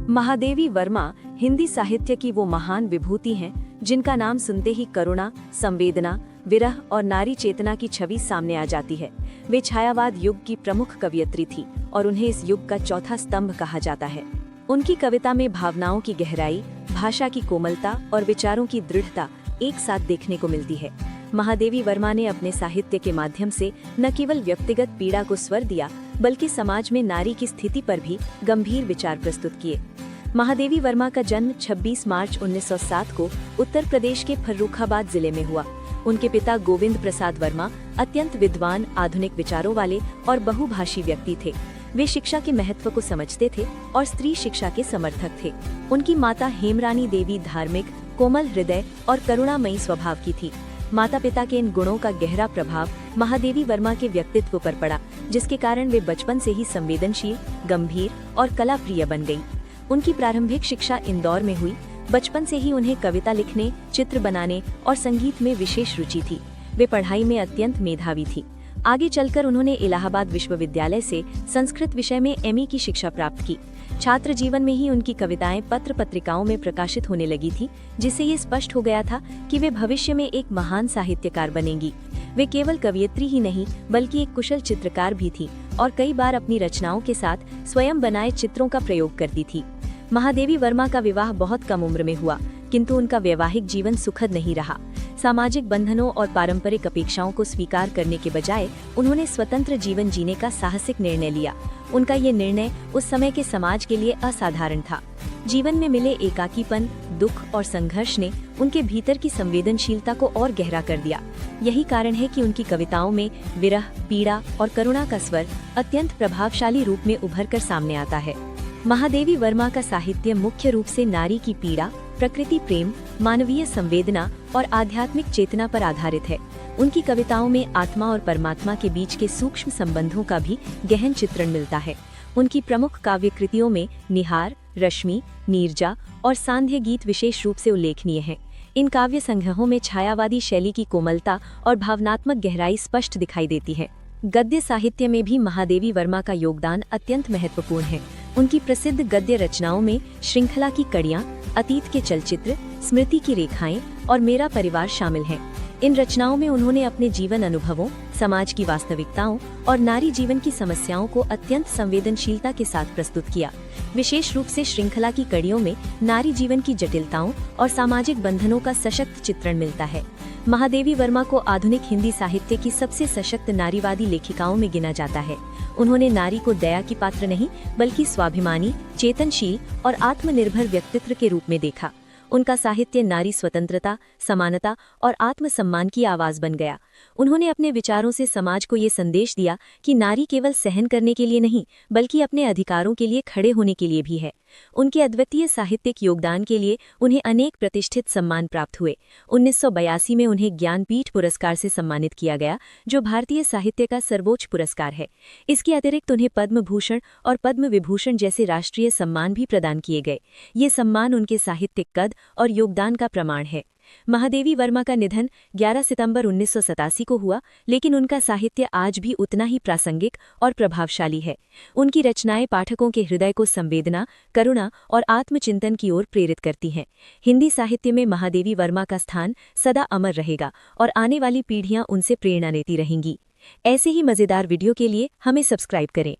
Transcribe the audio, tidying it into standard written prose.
महादेवी वर्मा हिंदी साहित्य की वो महान विभूति हैं जिनका नाम सुनते ही करुणा, संवेदना, विरह और नारी चेतना की छवि सामने आ जाती है। वे छायावाद युग की प्रमुख कवयित्री थी और उन्हें इस युग का चौथा स्तंभ कहा जाता है। उनकी कविता में भावनाओं की गहराई, भाषा की कोमलता और विचारों की दृढ़ता एक साथ देखने को मिलती है। महादेवी वर्मा ने अपने साहित्य के माध्यम से न केवल व्यक्तिगत पीड़ा को स्वर दिया, बल्कि समाज में नारी की स्थिति पर भी गंभीर विचार प्रस्तुत किए। महादेवी वर्मा का जन्म 26 मार्च 1907 को उत्तर प्रदेश के फर्रुखाबाद जिले में हुआ। उनके पिता गोविंद प्रसाद वर्मा अत्यंत विद्वान, आधुनिक विचारों वाले और बहुभाषी व्यक्ति थे। वे शिक्षा के महत्व को समझते थे और स्त्री शिक्षा के समर्थक थे। उनकी माता हेमरानी देवी धार्मिक, कोमल हृदय और करुणामयी स्वभाव की थी। माता पिता के इन गुणों का गहरा प्रभाव महादेवी वर्मा के व्यक्तित्व पर पड़ा, जिसके कारण वे बचपन से ही संवेदनशील, गंभीर और कला प्रिय बन गई। उनकी प्रारंभिक शिक्षा इंदौर में हुई। बचपन से ही उन्हें कविता लिखने, चित्र बनाने और संगीत में विशेष रुचि थी। वे पढ़ाई में अत्यंत मेधावी थी। आगे चलकर उन्होंने इलाहाबाद विश्वविद्यालय से संस्कृत विषय में एमए की शिक्षा प्राप्त की। छात्र जीवन में ही उनकी कविताएं पत्र पत्रिकाओं में प्रकाशित होने लगी थी, जिससे ये स्पष्ट हो गया था कि वे भविष्य में एक महान साहित्यकार बनेंगी। वे केवल कवयित्री ही नहीं, बल्कि एक कुशल चित्रकार भी थी और कई बार अपनी रचनाओं के साथ स्वयं बनाए चित्रों का प्रयोग करती थी। महादेवी वर्मा का विवाह बहुत कम उम्र में हुआ, किंतु उनका वैवाहिक जीवन सुखद नहीं रहा। सामाजिक बंधनों और पारंपरिक अपेक्षाओं को स्वीकार करने के बजाय उन्होंने स्वतंत्र जीवन जीने का साहसिक निर्णय लिया। उनका ये निर्णय उस समय के समाज के लिए असाधारण था। जीवन में मिले एकाकीपन, दुख और संघर्ष ने उनके भीतर की संवेदनशीलता को और गहरा कर दिया। यही कारण है कि उनकी कविताओं में विरह, पीड़ा और करुणा का स्वर अत्यंत प्रभावशाली रूप में उभर कर सामने आता है। महादेवी वर्मा का साहित्य मुख्य रूप से नारी की पीड़ा, प्रकृति प्रेम, मानवीय संवेदना और आध्यात्मिक चेतना पर आधारित है। उनकी कविताओं में आत्मा और परमात्मा के बीच के सूक्ष्म संबंधों का भी गहन चित्रण मिलता है। उनकी प्रमुख काव्य कृतियों में निहार, रश्मि, नीरजा और सांध्य गीत विशेष रूप से उल्लेखनीय हैं। इन काव्य संग्रहों में छायावादी शैली की कोमलता और भावनात्मक गहराई स्पष्ट दिखाई देती है। गद्य साहित्य में भी महादेवी वर्मा का योगदान अत्यंत महत्वपूर्ण है। उनकी प्रसिद्ध गद्य रचनाओं में श्रृंखला की कड़ियाँ, अतीत के चलचित्र, स्मृति की रेखाएं और मेरा परिवार शामिल हैं। इन रचनाओं में उन्होंने अपने जीवन अनुभवों, समाज की वास्तविकताओं और नारी जीवन की समस्याओं को अत्यंत संवेदनशीलता के साथ प्रस्तुत किया। विशेष रूप से श्रृंखला की कड़ियों में नारी जीवन की जटिलताओं और सामाजिक बंधनों का सशक्त चित्रण मिलता है। महादेवी वर्मा को आधुनिक हिंदी साहित्य की सबसे सशक्त नारीवादी लेखिकाओं में गिना जाता है। उन्होंने नारी को दया की पात्र नहीं, बल्कि स्वाभिमानी, चेतनशील और आत्मनिर्भर व्यक्तित्व के रूप में देखा। उनका साहित्य नारी स्वतंत्रता, समानता और आत्मसम्मान की आवाज बन गया। उन्होंने अपने विचारों से समाज को ये संदेश दिया कि नारी केवल सहन करने के लिए नहीं, बल्कि अपने अधिकारों के लिए खड़े होने के लिए भी है। उनके अद्वितीय साहित्यिक योगदान के लिए उन्हें अनेक प्रतिष्ठित सम्मान प्राप्त हुए। 1982 में उन्हें ज्ञानपीठ पुरस्कार से सम्मानित किया गया, जो भारतीय साहित्य का सर्वोच्च पुरस्कार है। इसके अतिरिक्त उन्हें पद्म भूषण और पद्म विभूषण जैसे राष्ट्रीय सम्मान भी प्रदान किए गए। ये सम्मान उनके साहित्यिक कद और योगदान का प्रमाण है। महादेवी वर्मा का निधन 11 सितंबर 1987 को हुआ, लेकिन उनका साहित्य आज भी उतना ही प्रासंगिक और प्रभावशाली है। उनकी रचनाएं पाठकों के हृदय को संवेदना, करुणा और आत्मचिंतन की ओर प्रेरित करती हैं। हिंदी साहित्य में महादेवी वर्मा का स्थान सदा अमर रहेगा और आने वाली पीढ़ियां उनसे प्रेरणा लेती रहेंगी। ऐसे ही मजेदार वीडियो के लिए हमें सब्सक्राइब करें।